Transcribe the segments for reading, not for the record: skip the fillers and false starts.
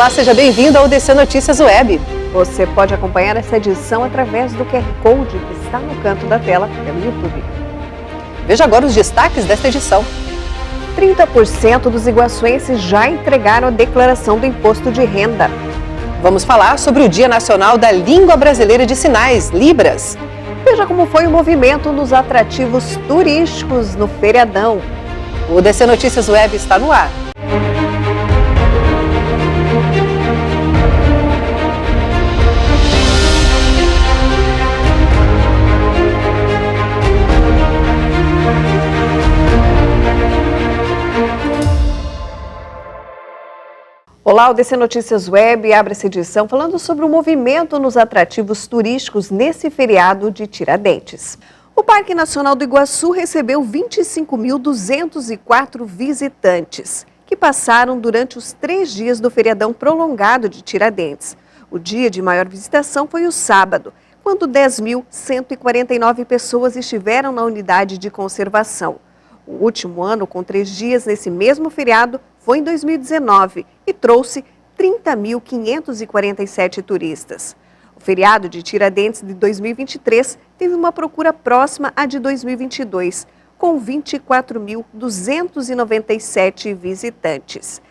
Olá, seja bem-vindo ao DC Notícias Web. Você pode acompanhar essa edição através do QR Code que está no canto da tela pelo YouTube. Veja agora os destaques desta edição. 30% dos iguaçuenses já entregaram a declaração do imposto de renda. Vamos falar sobre o Dia Nacional da Língua Brasileira de Sinais, Libras. Veja como foi o movimento nos atrativos turísticos no feriadão. O DC Notícias Web está no ar. Olá, o DC Notícias Web abre essa edição falando sobre o movimento nos atrativos turísticos nesse feriado de Tiradentes. O Parque Nacional do Iguaçu recebeu 25.204 visitantes, que passaram durante os 3 dias do feriadão prolongado de Tiradentes. O dia de maior visitação foi o sábado, quando 10.149 pessoas estiveram na unidade de conservação. O último ano, com 3 dias nesse mesmo feriado, foi em 2019 e trouxe 30.547 turistas. O feriado de Tiradentes de 2023 teve uma procura próxima à de 2022, com 24.297 visitantes.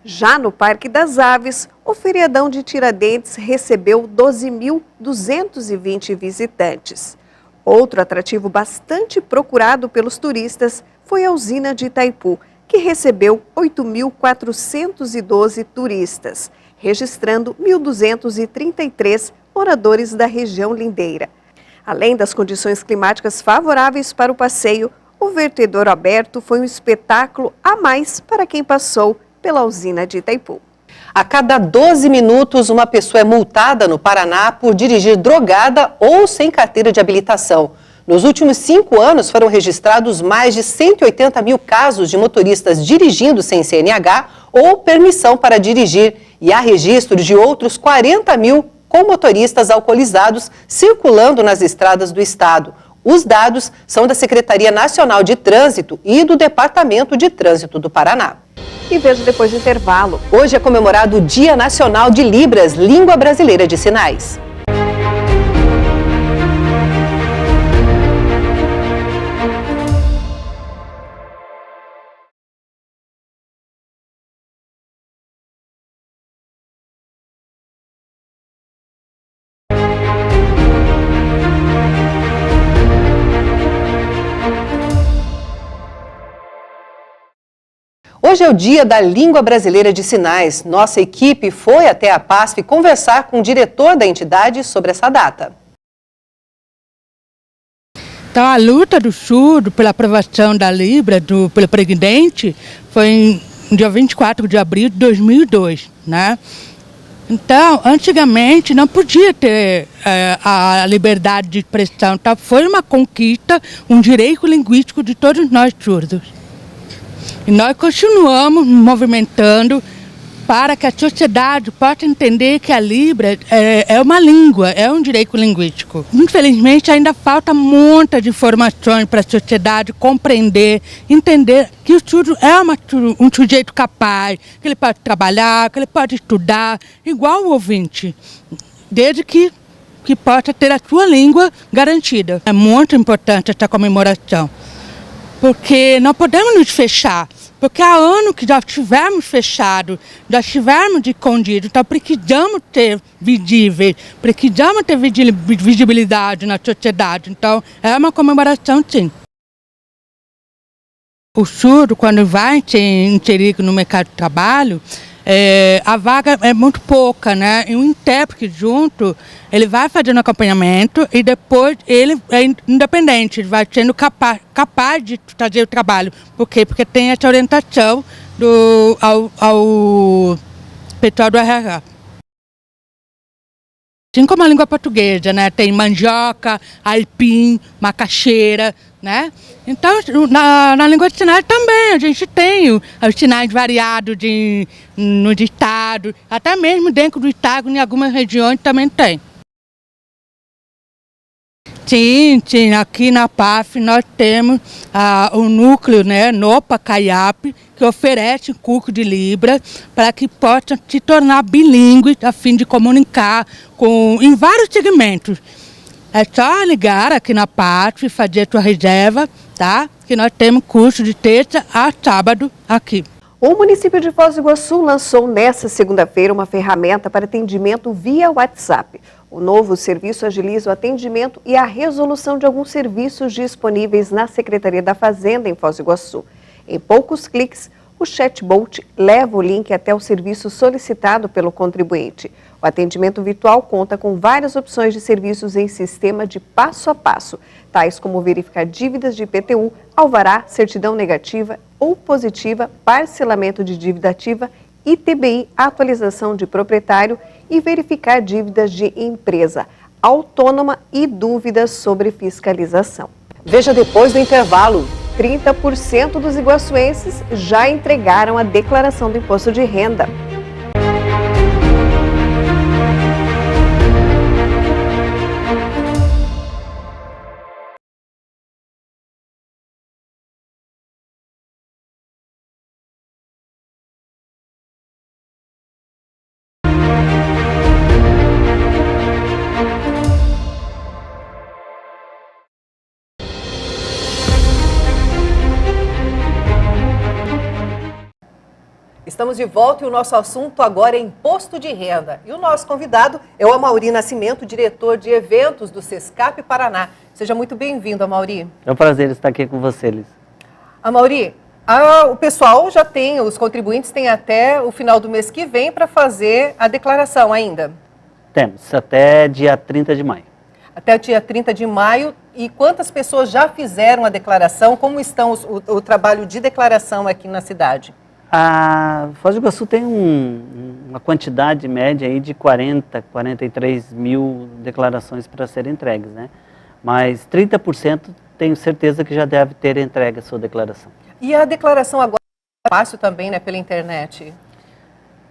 Já no Parque das Aves, o feriadão de Tiradentes recebeu 12.220 visitantes. Outro atrativo bastante procurado pelos turistas foi a usina de Itaipu, que recebeu 8.412 turistas, registrando 1.233 moradores da região lindeira. Além das condições climáticas favoráveis para o passeio, o vertedor aberto foi um espetáculo a mais para quem passou pela usina de Itaipu. A cada 12 minutos, uma pessoa é multada no Paraná por dirigir drogada ou sem carteira de habilitação. Nos últimos 5 anos, foram registrados mais de 180 mil casos de motoristas dirigindo sem CNH ou permissão para dirigir. E há registros de outros 40 mil com motoristas alcoolizados circulando nas estradas do estado. Os dados são da Secretaria Nacional de Trânsito e do Departamento de Trânsito do Paraná. E veja depois do intervalo. Hoje é comemorado o Dia Nacional de Libras, Língua Brasileira de Sinais. Hoje é o Dia da Língua Brasileira de Sinais. Nossa equipe foi até a PASF conversar com o diretor da entidade sobre essa data. Então, a luta do surdo pela aprovação da Libra pelo presidente foi no dia 24 de abril de 2002, né? Então, antigamente não podia ter a liberdade de expressão. Então, foi uma conquista, um direito linguístico de todos nós surdos. E nós continuamos movimentando para que a sociedade possa entender que a Libra é uma língua, é um direito linguístico. Infelizmente, ainda falta muitas informações para a sociedade compreender, entender que o surdo é um sujeito capaz, que ele pode trabalhar, que ele pode estudar, igual o ouvinte, desde que possa ter a sua língua garantida. É muito importante essa comemoração, porque não podemos nos fechar, porque há anos que já estivemos fechados, já estivemos escondidos, então precisamos ter visíveis, precisamos ter visibilidade na sociedade, então é uma comemoração sim. O surdo, quando vai ser inserido no mercado de trabalho, a vaga é muito pouca, né? E o intérprete junto, ele vai fazendo acompanhamento e depois ele é independente, ele vai sendo capaz de fazer o trabalho. Por quê? Porque tem essa orientação ao pessoal do RH. Assim como a língua portuguesa, né? Tem mandioca, aipim, macaxeira, né? Então, na língua de sinais também a gente tem os sinais variados no estado, até mesmo dentro do estado, em algumas regiões também tem. Sim, aqui na PAF nós temos o núcleo, né, NOPA, CAIAP, que oferecem curso de Libras para que possa se tornar bilíngue a fim de comunicar em vários segmentos. É só ligar aqui na Pátria e fazer sua reserva, tá? Que nós temos curso de terça a sábado aqui. O município de Foz do Iguaçu lançou nesta segunda-feira uma ferramenta para atendimento via WhatsApp. O novo serviço agiliza o atendimento e a resolução de alguns serviços disponíveis na Secretaria da Fazenda em Foz do Iguaçu. Em poucos cliques, o chatbot leva o link até o serviço solicitado pelo contribuinte. O atendimento virtual conta com várias opções de serviços em sistema de passo a passo, tais como verificar dívidas de IPTU, alvará, certidão negativa ou positiva, parcelamento de dívida ativa, ITBI, atualização de proprietário e verificar dívidas de empresa autônoma e dúvidas sobre fiscalização. Veja depois do intervalo. 30% dos iguaçuenses já entregaram a declaração do imposto de renda. Estamos de volta e o nosso assunto agora é imposto de renda. E o nosso convidado é o Amaury Nascimento, diretor de eventos do Sescap Paraná. Seja muito bem-vindo, Amaury. É um prazer estar aqui com você, Liz. Amaury, o pessoal já tem, os contribuintes têm até o final do mês que vem para fazer a declaração ainda? Temos, até dia 30 de maio. Até o dia 30 de maio. E quantas pessoas já fizeram a declaração? Como estão o trabalho de declaração aqui na cidade? A Foz do Iguaçu tem uma quantidade média aí de 43 mil declarações para serem entregues, né? Mas 30% tenho certeza que já deve ter entregue a sua declaração. E a declaração agora é fácil também, né, pela internet?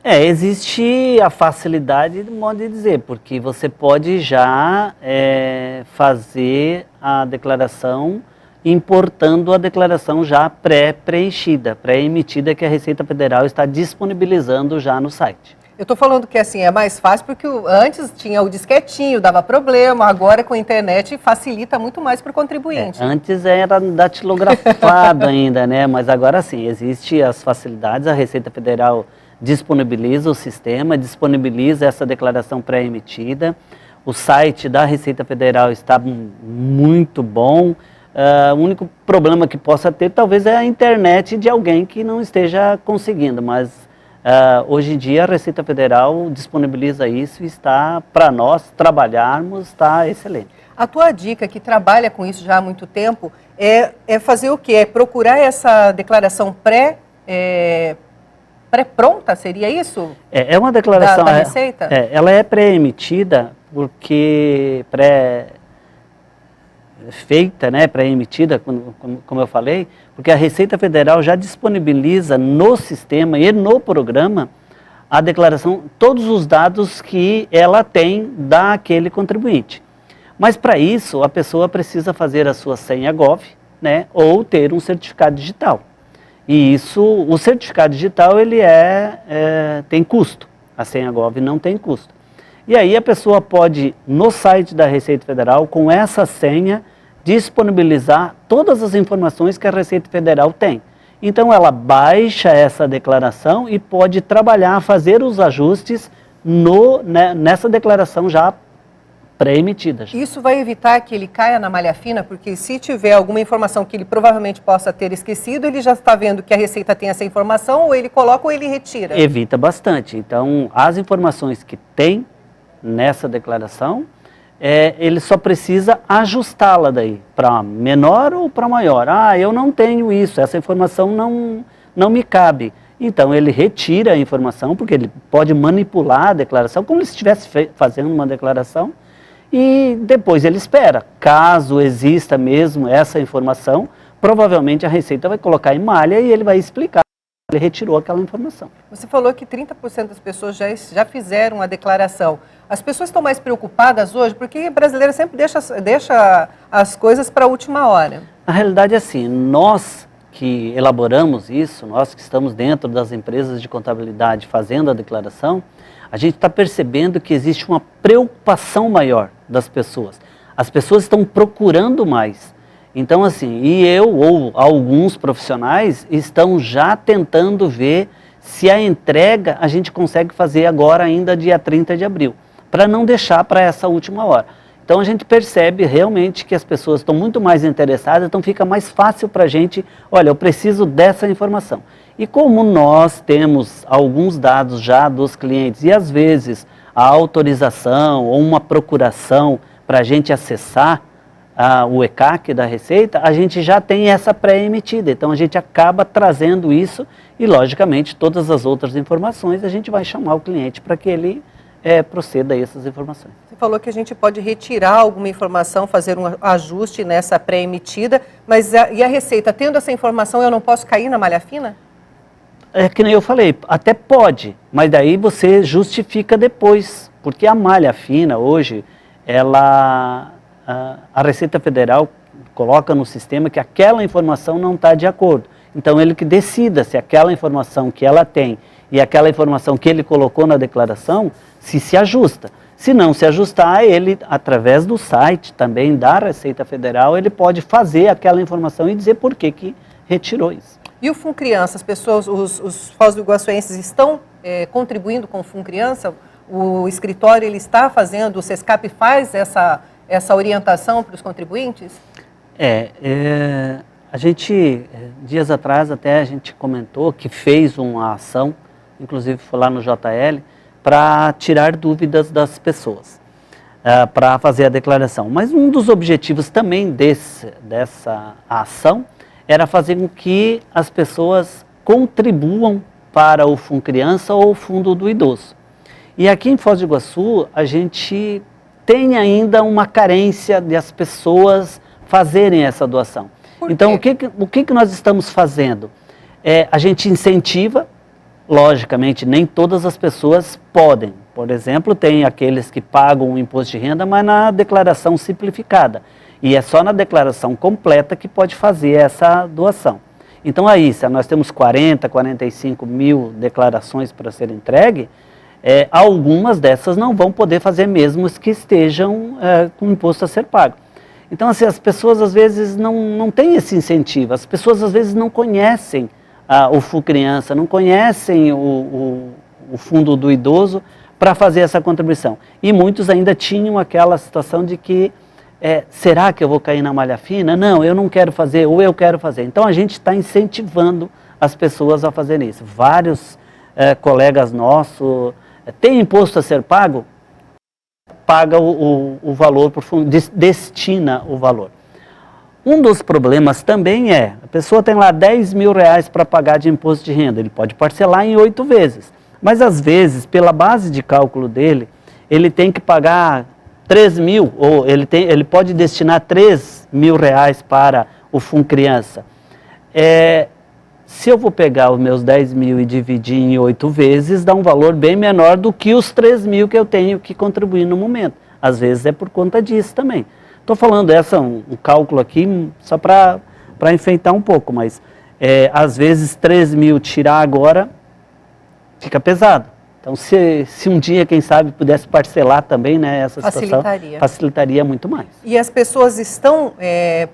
Existe a facilidade, de modo de dizer, porque você pode já fazer a declaração importando a declaração já pré-preenchida, pré-emitida, que a Receita Federal está disponibilizando já no site. Eu estou falando que assim é mais fácil porque antes tinha o disquetinho, dava problema, agora com a internet facilita muito mais para o contribuinte. Antes era datilografado ainda, né? Mas agora sim, existem as facilidades, a Receita Federal disponibiliza o sistema, disponibiliza essa declaração pré-emitida, o site da Receita Federal está muito bom. O único problema que possa ter talvez é a internet de alguém que não esteja conseguindo, mas hoje em dia a Receita Federal disponibiliza isso e está, para nós trabalharmos, está excelente. A tua dica, que trabalha com isso já há muito tempo, é fazer o quê? É procurar essa declaração pré-pronta, seria isso? É uma declaração... Da Receita? Ela é pré-emitida porque feita, né, pré-emitida, como eu falei, porque a Receita Federal já disponibiliza no sistema e no programa a declaração, todos os dados que ela tem daquele contribuinte. Mas para isso, a pessoa precisa fazer a sua senha Gov, né, ou ter um certificado digital. E isso, o certificado digital, ele tem custo, a senha Gov não tem custo. E aí a pessoa pode, no site da Receita Federal, com essa senha, disponibilizar todas as informações que a Receita Federal tem. Então ela baixa essa declaração e pode trabalhar, fazer os ajustes nessa declaração já pré-emitida. Isso vai evitar que ele caia na malha fina, porque se tiver alguma informação que ele provavelmente possa ter esquecido, ele já está vendo que a Receita tem essa informação, ou ele coloca ou ele retira. Evita bastante. Então as informações que tem nessa declaração, ele só precisa ajustá-la daí, para menor ou para maior. Eu não tenho isso, essa informação não me cabe. Então ele retira a informação, porque ele pode manipular a declaração, como se estivesse fazendo uma declaração, e depois ele espera. Caso exista mesmo essa informação, provavelmente a Receita vai colocar em malha e ele vai explicar. Ele retirou aquela informação. Você falou que 30% das pessoas já fizeram a declaração. As pessoas estão mais preocupadas hoje porque o brasileiro sempre deixa as coisas para a última hora. A realidade é assim, nós que elaboramos isso, nós que estamos dentro das empresas de contabilidade fazendo a declaração, a gente está percebendo que existe uma preocupação maior das pessoas. As pessoas estão procurando mais. Então, assim, e eu ou alguns profissionais estão já tentando ver se a entrega a gente consegue fazer agora ainda dia 30 de abril, para não deixar para essa última hora. Então a gente percebe realmente que as pessoas estão muito mais interessadas, então fica mais fácil para a gente, olha, eu preciso dessa informação. E como nós temos alguns dados já dos clientes e às vezes a autorização ou uma procuração para a gente acessar o ECAC da Receita, a gente já tem essa pré-emitida, então a gente acaba trazendo isso e logicamente todas as outras informações a gente vai chamar o cliente para que ele proceda a essas informações. Você falou que a gente pode retirar alguma informação, fazer um ajuste nessa pré-emitida, mas e a Receita, tendo essa informação, eu não posso cair na malha fina? É que nem eu falei, até pode, mas daí você justifica depois, porque a malha fina hoje, a Receita Federal coloca no sistema que aquela informação não está de acordo. Então ele que decida se aquela informação que ela tem e aquela informação que ele colocou na declaração, se ajusta. Se não se ajustar, ele, através do site também da Receita Federal, ele pode fazer aquela informação e dizer por que retirou isso. E o FUNCriança, as pessoas, os foz-do-iguaçuenses estão contribuindo com o FUNCriança? O escritório ele está fazendo, o SESCAP faz essa orientação para os contribuintes? A gente, dias atrás até a gente comentou que fez uma ação, inclusive foi lá no JL, para tirar dúvidas das pessoas, para fazer a declaração. Mas um dos objetivos também dessa ação era fazer com que as pessoas contribuam para o FUNCriança ou o Fundo do Idoso. E aqui em Foz do Iguaçu, a gente tem ainda uma carência de as pessoas fazerem essa doação. Então, o que nós estamos fazendo? A gente incentiva, logicamente, nem todas as pessoas podem. Por exemplo, tem aqueles que pagam o imposto de renda, mas na declaração simplificada. E é só na declaração completa que pode fazer essa doação. Então, aí, se nós temos 40, 45 mil declarações para ser entregue, algumas dessas não vão poder fazer mesmo os que estejam com o imposto a ser pago. Então, assim, as pessoas às vezes não têm esse incentivo, as pessoas às vezes não conhecem o FUNCriança, não conhecem o Fundo do Idoso para fazer essa contribuição. E muitos ainda tinham aquela situação de que, será que eu vou cair na malha fina? Não, eu não quero fazer, ou eu quero fazer. Então, a gente está incentivando as pessoas a fazerem isso. Vários colegas nossos têm imposto a ser pago, paga o valor, destina o valor. Um dos problemas também a pessoa tem lá 10 mil reais para pagar de imposto de renda, ele pode parcelar em 8 vezes, mas às vezes, pela base de cálculo dele, ele tem que pagar 3 mil, ou ele pode destinar 3 mil reais para o FUNCriança. Se eu vou pegar os meus 10 mil e dividir em 8 vezes, dá um valor bem menor do que os 3 mil que eu tenho que contribuir no momento. Às vezes é por conta disso também. Estou falando um cálculo aqui só para enfeitar um pouco, mas às vezes 3 mil tirar agora fica pesado. Então se um dia, quem sabe, pudesse parcelar também, né, essa situação, facilitaria muito mais. E as pessoas estão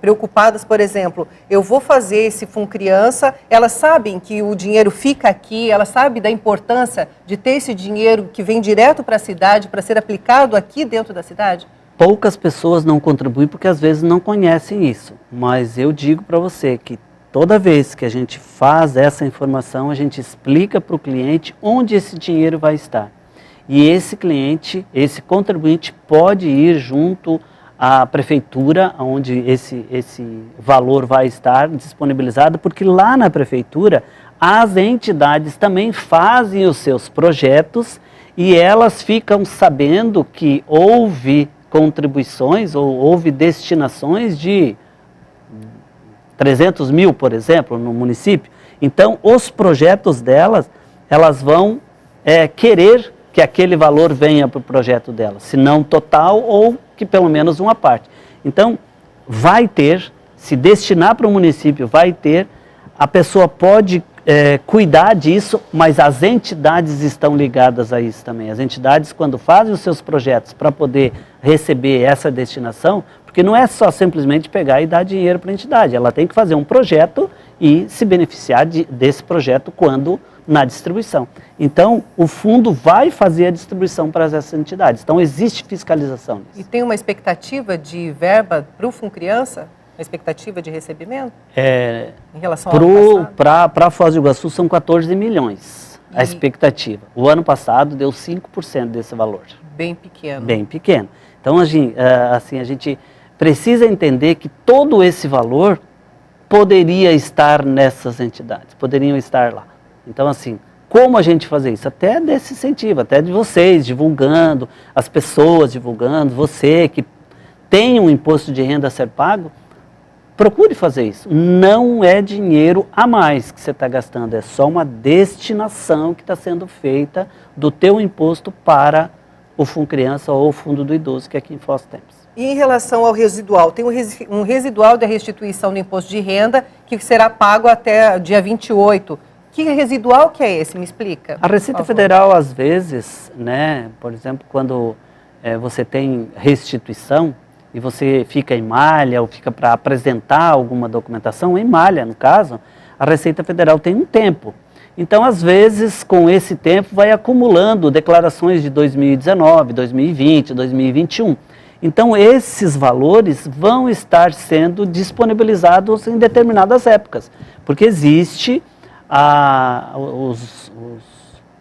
preocupadas, por exemplo, eu vou fazer esse FUNCriança, elas sabem que o dinheiro fica aqui, elas sabem da importância de ter esse dinheiro que vem direto para a cidade, para ser aplicado aqui dentro da cidade? Poucas pessoas não contribuem porque às vezes não conhecem isso, mas eu digo para você que toda vez que a gente faz essa informação, a gente explica para o cliente onde esse dinheiro vai estar. E esse cliente, esse contribuinte pode ir junto à prefeitura, onde esse valor vai estar disponibilizado, porque lá na prefeitura as entidades também fazem os seus projetos e elas ficam sabendo que houve contribuições ou houve destinações de 300 mil, por exemplo, no município. Então, os projetos delas, elas vão querer que aquele valor venha para o projeto delas, se não total ou que pelo menos uma parte. Então, vai ter, se destinar para o município, vai ter a pessoa pode cuidar disso, mas as entidades estão ligadas a isso também. As entidades, quando fazem os seus projetos para poder receber essa destinação, porque não é só simplesmente pegar e dar dinheiro para a entidade, ela tem que fazer um projeto e se beneficiar desse projeto quando na distribuição. Então, o fundo vai fazer a distribuição para essas entidades. Então, existe fiscalização disso. E tem uma expectativa de verba para o FUNCriança? Uma expectativa de recebimento? Em relação ao ano passado? Para Foz do Iguaçu são 14 milhões a expectativa. O ano passado deu 5% desse valor. Bem pequeno. Bem pequeno. Então, assim, a gente precisa entender que todo esse valor poderia estar nessas entidades, poderiam estar lá. Então, assim, como a gente fazer isso? Até desse incentivo, até de vocês divulgando, as pessoas divulgando, você que tem um imposto de renda a ser pago, procure fazer isso. Não é dinheiro a mais que você está gastando, é só uma destinação que está sendo feita do teu imposto para o FUNCriança ou o Fundo do Idoso, que aqui em Foz temos. E em relação ao residual, tem um residual da restituição do imposto de renda que será pago até dia 28. Que residual que é esse? Me explica. A Receita Federal, às vezes, né, por exemplo, quando você tem restituição, e você fica em malha ou fica para apresentar alguma documentação, em malha no caso, a Receita Federal tem um tempo. Então, às vezes, com esse tempo, vai acumulando declarações de 2019, 2020, 2021. Então, esses valores vão estar sendo disponibilizados em determinadas épocas, porque existe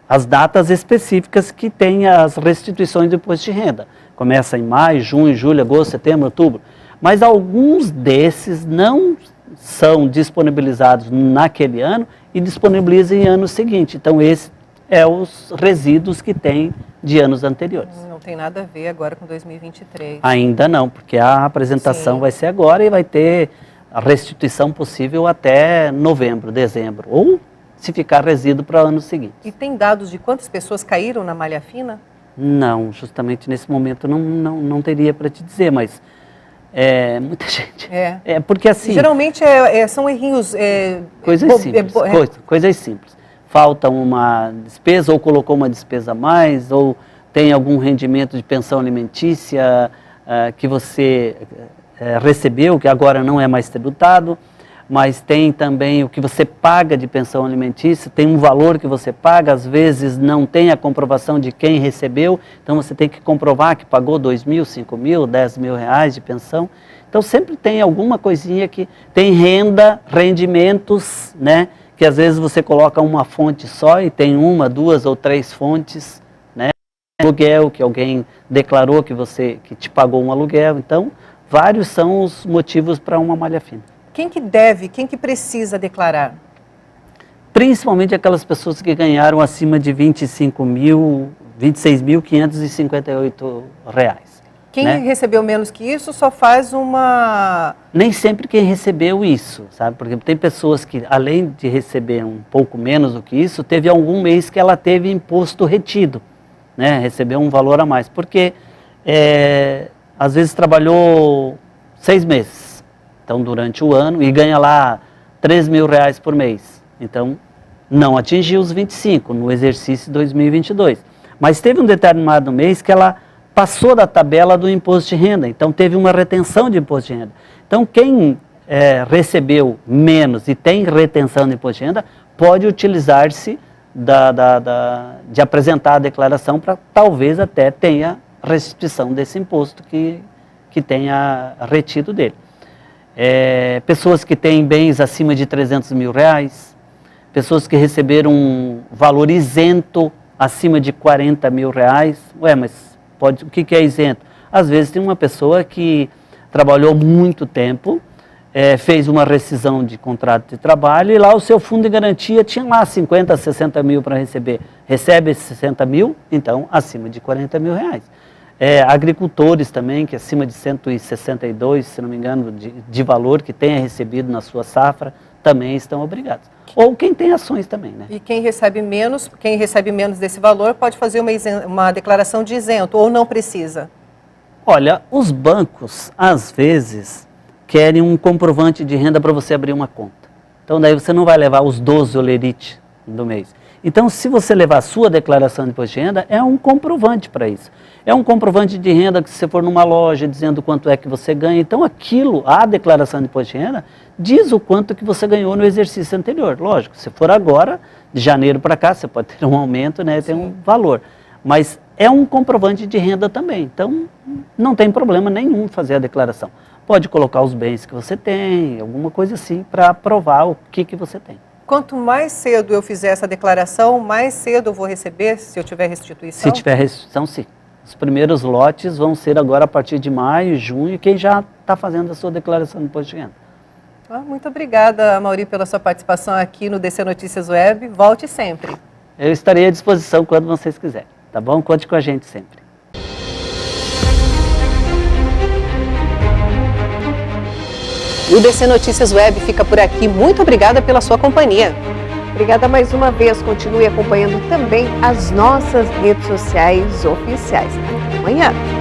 as datas específicas que têm as restituições do imposto de renda. Começa em maio, junho, julho, agosto, setembro, outubro. Mas alguns desses não são disponibilizados naquele ano e disponibilizam em ano seguinte. Então, esse é os resíduos que tem de anos anteriores. Não tem nada a ver agora com 2023. Ainda não, porque a apresentação vai ser agora e vai ter a restituição possível até novembro, dezembro. Ou, se ficar resíduo, para o ano seguinte. E tem dados de quantas pessoas caíram na malha fina? Não, justamente nesse momento não teria para te dizer, mas muita gente. Porque assim... Geralmente são errinhos... Coisas simples. Falta uma despesa, ou colocou uma despesa a mais, ou tem algum rendimento de pensão alimentícia que você recebeu, que agora não é mais tributado, mas tem também o que você paga de pensão alimentícia, tem um valor que você paga, às vezes não tem a comprovação de quem recebeu, então você tem que comprovar que pagou 2 mil, 5 mil, 10 mil reais de pensão. Então sempre tem alguma coisinha que tem renda, rendimentos, né? Que às vezes você coloca uma fonte só e tem 1, 2 ou 3 fontes, né? Aluguel, que alguém declarou que te pagou um aluguel, então vários são os motivos para uma malha fina. Quem que deve, quem que precisa declarar? Principalmente aquelas pessoas que ganharam acima de R$ 26.558. Quem né? recebeu menos que isso só faz uma... Nem sempre quem recebeu isso, sabe? Porque tem pessoas que, além de receber um pouco menos do que isso, teve algum mês que ela teve imposto retido, né? Recebeu um valor a mais, porque às vezes trabalhou 6 meses. Então, durante o ano, e ganha lá R$ 3.000 por mês. Então, não atingiu os 25 no exercício 2022. Mas teve um determinado mês que ela passou da tabela do imposto de renda. Então, teve uma retenção de imposto de renda. Então, quem recebeu menos e tem retenção de imposto de renda, pode utilizar-se de apresentar a declaração para talvez até tenha restituição desse imposto que tenha retido dele. Pessoas que têm bens acima de R$ 300 mil, pessoas que receberam um valor isento acima de R$ 40 mil. Ué, mas o que é isento? Às vezes tem uma pessoa que trabalhou muito tempo, fez uma rescisão de contrato de trabalho e lá o seu fundo de garantia tinha lá 50, 60 mil para receber. Recebe esses 60 mil, então acima de R$ 40 mil. Agricultores também, que acima de 162, se não me engano, de valor que tenha recebido na sua safra, também estão obrigados. Ou quem tem ações também, né? E quem recebe menos desse valor pode fazer uma declaração de isento, ou não precisa? Olha, os bancos, às vezes, querem um comprovante de renda para você abrir uma conta. Então daí você não vai levar os 12 olerite do mês. Então, se você levar a sua declaração de imposto de renda, é um comprovante para isso. É um comprovante de renda que se você for numa loja dizendo quanto é que você ganha. Então, aquilo, a declaração de imposto de renda, diz o quanto que você ganhou no exercício anterior. Lógico, se for agora, de janeiro para cá, você pode ter um aumento, né, tem um valor. Mas é um comprovante de renda também. Então, não tem problema nenhum fazer a declaração. Pode colocar os bens que você tem, alguma coisa assim, para provar o que você tem. Quanto mais cedo eu fizer essa declaração, mais cedo eu vou receber, se eu tiver restituição? Se tiver restituição, sim. Os primeiros lotes vão ser agora a partir de maio, junho, quem já está fazendo a sua declaração de imposto de renda. Muito obrigada, Amaury, pela sua participação aqui no DC Notícias Web. Volte sempre. Eu estarei à disposição quando vocês quiserem, tá bom? Conte com a gente sempre. E o DC Notícias Web fica por aqui. Muito obrigada pela sua companhia. Obrigada mais uma vez. Continue acompanhando também as nossas redes sociais oficiais. Até amanhã.